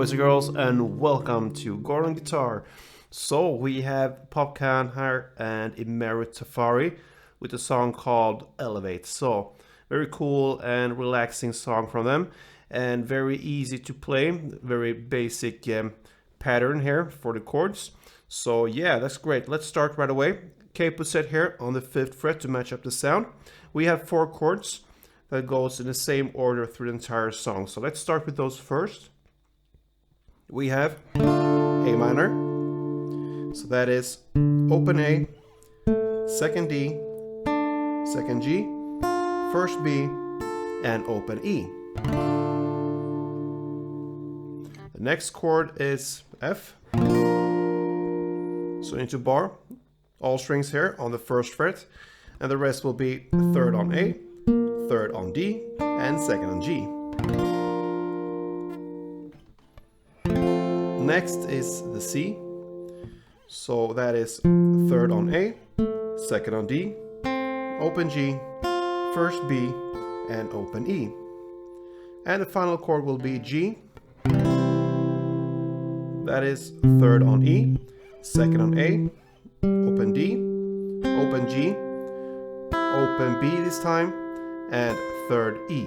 boys and girls, and welcome to Gordon Guitar. So we have Popcaan here and IMERU TAFARI with a song called Elevate. So very cool and relaxing song from them, and very easy to play, very basic pattern here for the chords. So yeah, that's great. Let's start right away. Capo set here on the 5th fret to match up the sound. We have 4 chords that goes in the same order through the entire song. So let's start with those first. We have A minor, so that is open A, 2nd D, 2nd G, 1st B, and open E. The next chord is F, so into bar, all strings here on the 1st fret, and the rest will be 3rd on A, 3rd on D, and 2nd on G. Next is the C, so that is 3rd on A, 2nd on D, open G, 1st B, and open E. And the final chord will be G, that is 3rd on E, 2nd on A, open D, open G, open B this time, and 3rd E.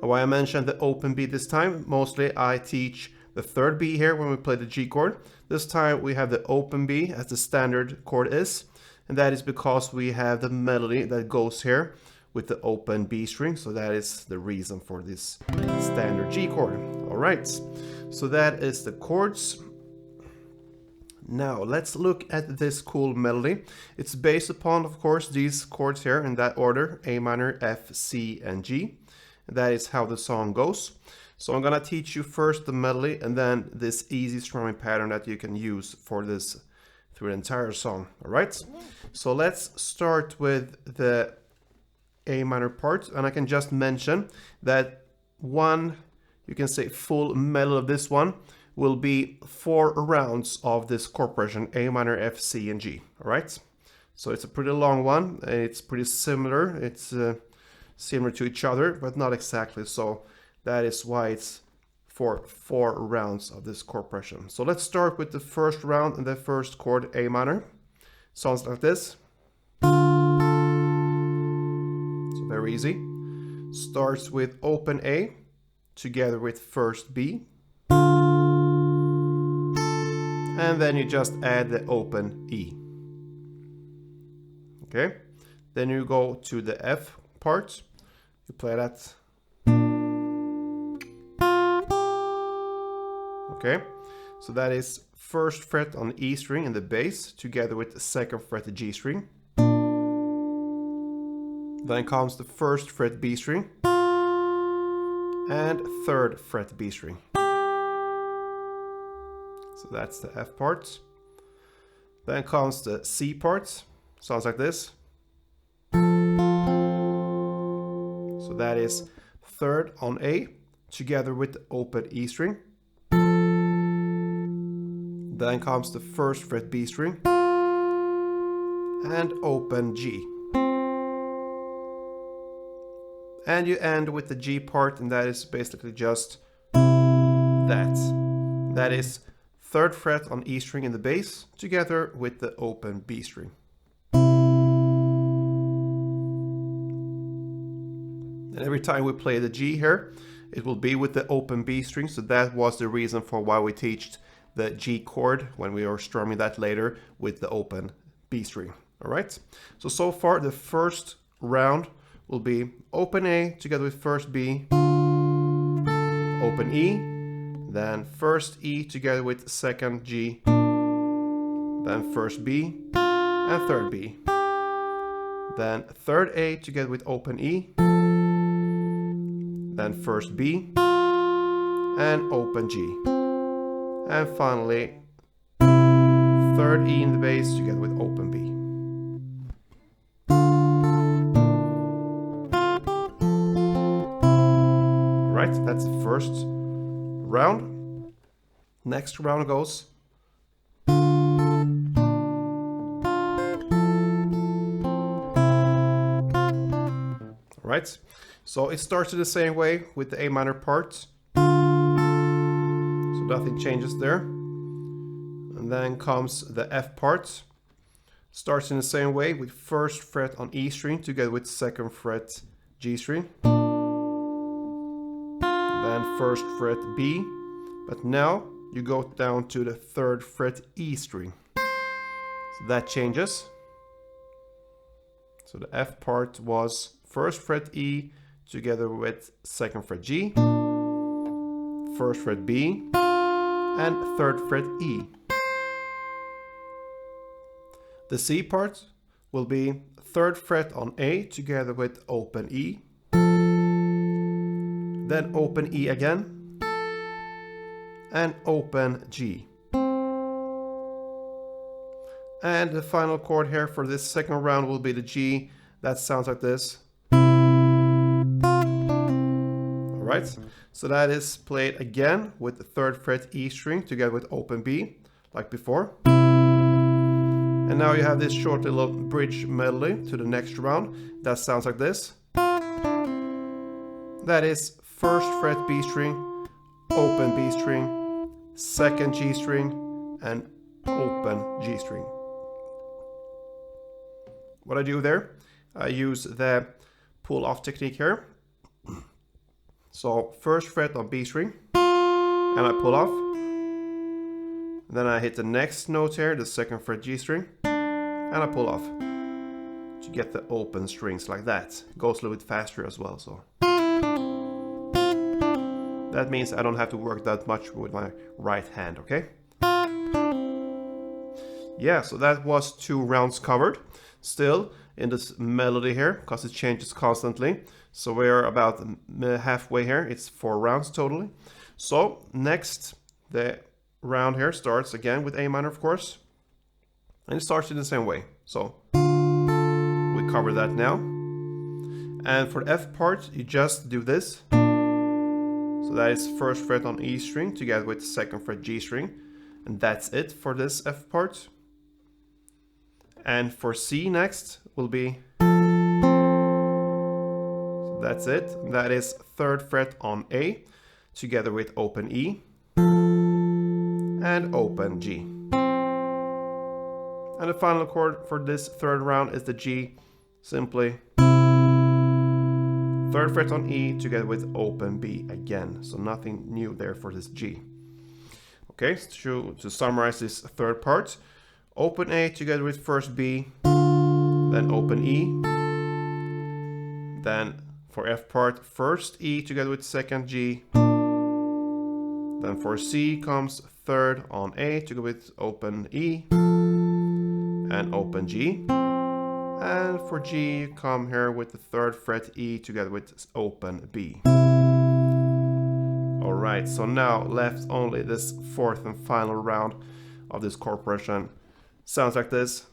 Why I mentioned the open B this time, mostly I teach the 3rd B here when we play the G chord. This time we have the open B as the standard chord is, and that is because we have the melody that goes here with the open B string, so that is the reason for this standard G chord. Alright, so that is the chords. Now let's look at this cool melody. It's based upon, of course, these chords here in that order: A minor, F, C, and G. That is how the song goes. So I'm gonna teach you first the melody and then this easy strumming pattern that you can use for this through the entire song. All right, so let's start with the A minor part, and I can just mention that one, you can say, full melody of this one will be 4 rounds of this chord progression: A minor, F, C, and G. All right, so it's a pretty long one. It's pretty similar. It's similar to each other, but not exactly. So that is why it's for 4 rounds of this chord progression. So let's start with the first round and the first chord, A minor. Sounds like this. So very easy. Starts with open A together with 1st B. And then you just add the open E. Okay. Then you go to the F part. You play that. Okay, so that is 1st fret on E string in the bass together with the 2nd fret the G string. Then comes the 1st fret B string and 3rd fret B string. So that's the F part. Then comes the C part. Sounds like this. So that is 3rd on A together with the open E string. Then comes the 1st fret B string and open G. And you end with the G part, and that is basically just that. That is 3rd fret on E string in the bass together with the open B string. And every time we play the G here, it will be with the open B string, so that was the reason for why we teached the G chord when we are strumming that later with the open B string. All right, so far the first round will be open A together with 1st B, open E, then 1st E together with 2nd G, then 1st B and 3rd B, then 3rd A together with open E, then 1st B and open G. And finally, 3rd E in the bass together with open B. Alright, that's the first round. Next round goes. Alright, so it starts the same way with the A minor part. So nothing changes there. And then comes the F part. Starts in the same way with first fret on E string together with second fret G string. Then first fret B. But now you go down to the third fret E string. So that changes. So the F part was first fret E together with second fret G, first fret B, and third fret E. The C part will be third fret on A together with open E, then open E again, and open G. And the final chord here for this second round will be the G. That sounds like this. Alright, so that is played again with the third fret E string together with open B, like before. And now you have this short little bridge melody to the next round. That sounds like this. That is first fret B string, open B string, second G string, and open G string. What I do there, I use the pull off technique here. So first fret on B string, and I pull off. Then I hit the next note here, the second fret G string, and I pull off to get the open strings like that. It goes a little bit faster as well, so that means I don't have to work that much with my right hand, okay? Yeah, so that was 2 rounds covered. Still in this melody here, because it changes constantly. So we're about halfway here. It's 4 rounds totally. So next, the round here starts again with A minor, of course. And it starts in the same way. So we cover that now. And for the F part, you just do this. So that is first fret on E string together with second fret G string. And that's it for this F part. And for C next will be, so that's it. That is third fret on A together with open E and open G. And the final chord for this third round is the G, simply third fret on E together with open B again. So nothing new there for this G. Okay, to summarize this third part. Open A together with first B, then open E, then for F part, first E together with second G, then for C comes third on A together with open E, and open G, and for G you come here with the third fret E together with open B. Alright, so now left only this fourth and final round of this chord progression. Sounds like this.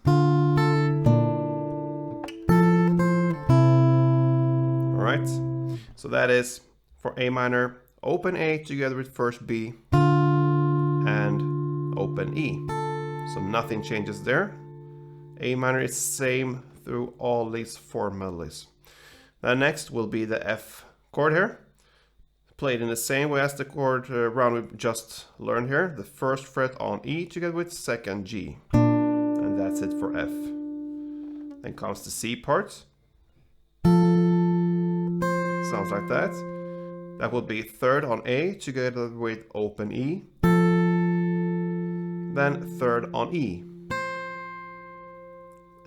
Alright, so that is for A minor, open A together with first B and open E. So nothing changes there. A minor is same through all these 4 melodies. Then next will be the F chord here. Played in the same way as the chord round we just learned here. The first fret on E together with second G. That's it for F. Then comes the C part. Sounds like that. That will be third on A together with open E. Then third on E.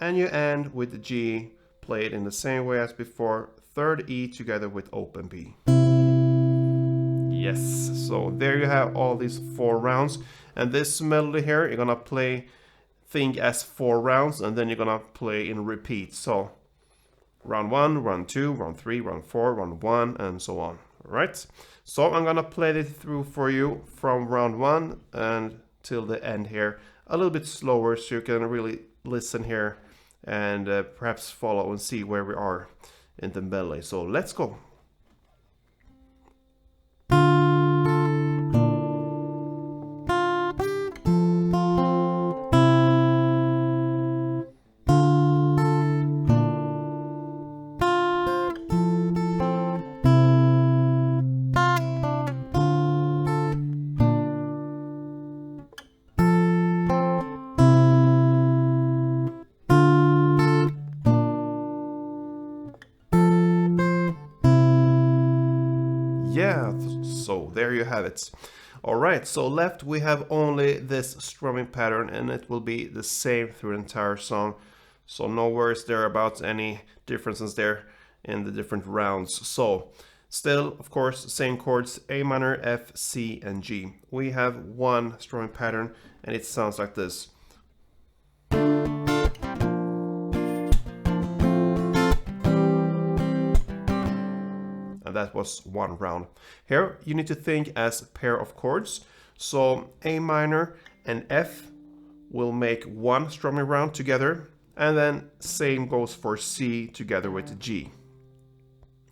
And you end with the G played in the same way as before. Third E together with open B. Yes, so there you have all these 4 rounds. And this melody here, you're gonna play thing as 4 rounds, and then you're gonna play in repeat. So round 1, round 2, round 3, round 4, round 1, and so on. Alright, so I'm gonna play it through for you from round 1 and till the end here, a little bit slower, so you can really listen here and perhaps follow and see where we are in the melody. So let's go. So there you have it. All right, so left we have only this strumming pattern, and it will be the same through the entire song. So no worries there about any differences there in the different rounds. So still, of course, same chords, A minor, F, C, and G. We have one strumming pattern, and it sounds like this. And that was one round. Here you need to think as a pair of chords. So A minor and F will make one strumming round together, and then same goes for C together with G.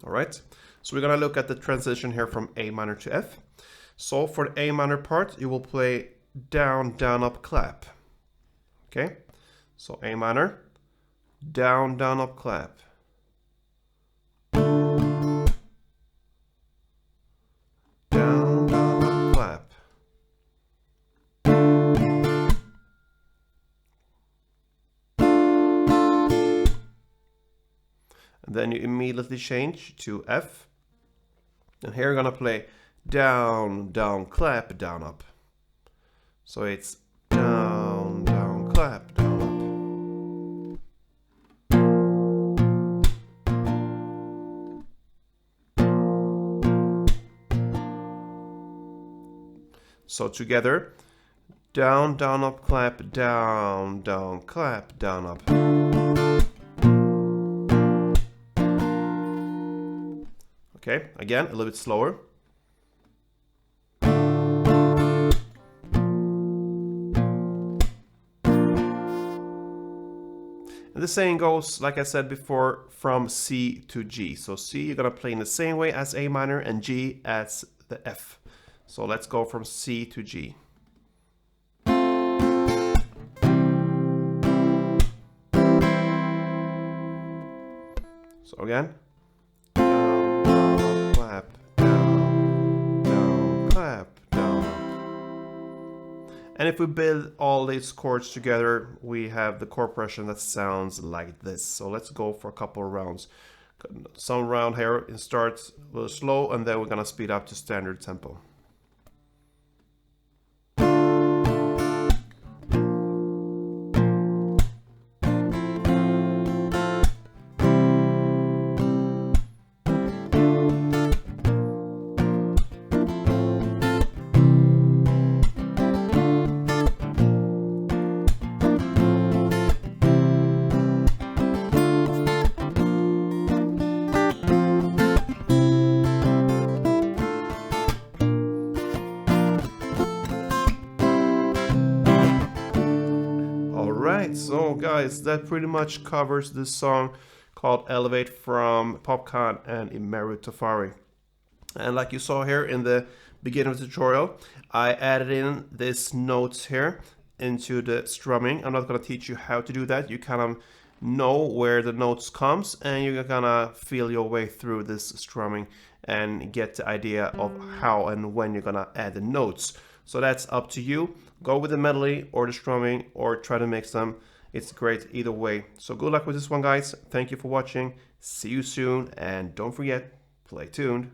All right, so we're gonna look at the transition here from A minor to F. So for the A minor part, you will play down, down, up, clap. Okay, so A minor, down, down, up, clap. Down, down, up, clap. And then you immediately change to F. And here you're gonna play down, down, clap, down, up. So it's down, down, clap, down, up. So together, down, down, up, clap, down, down, clap, down, up. Okay, again, a little bit slower. And the same goes, like I said before, from C to G. So C, you're gonna play in the same way as A minor, and G as the F. So let's go from C to G. So again. Down, down, clap, down, down, clap, down. And if we build all these chords together, we have the chord progression that sounds like this. So let's go for a couple of rounds. Some round here, it starts a little slow, and then we're gonna speed up to standard tempo. So guys, that pretty much covers this song called Elevate from Popcaan and IMERU TAFARI. And like you saw here in the beginning of the tutorial, I added in this notes here into the strumming. I'm not going to teach you how to do that. You kind of know where the notes comes, and you're gonna feel your way through this strumming and get the idea of how and when you're gonna add the notes. So that's up to you. Go with the melody or the strumming, or try to mix them. It's great either way. So good luck with this one, guys. Thank you for watching. See you soon, and don't forget, play tuned.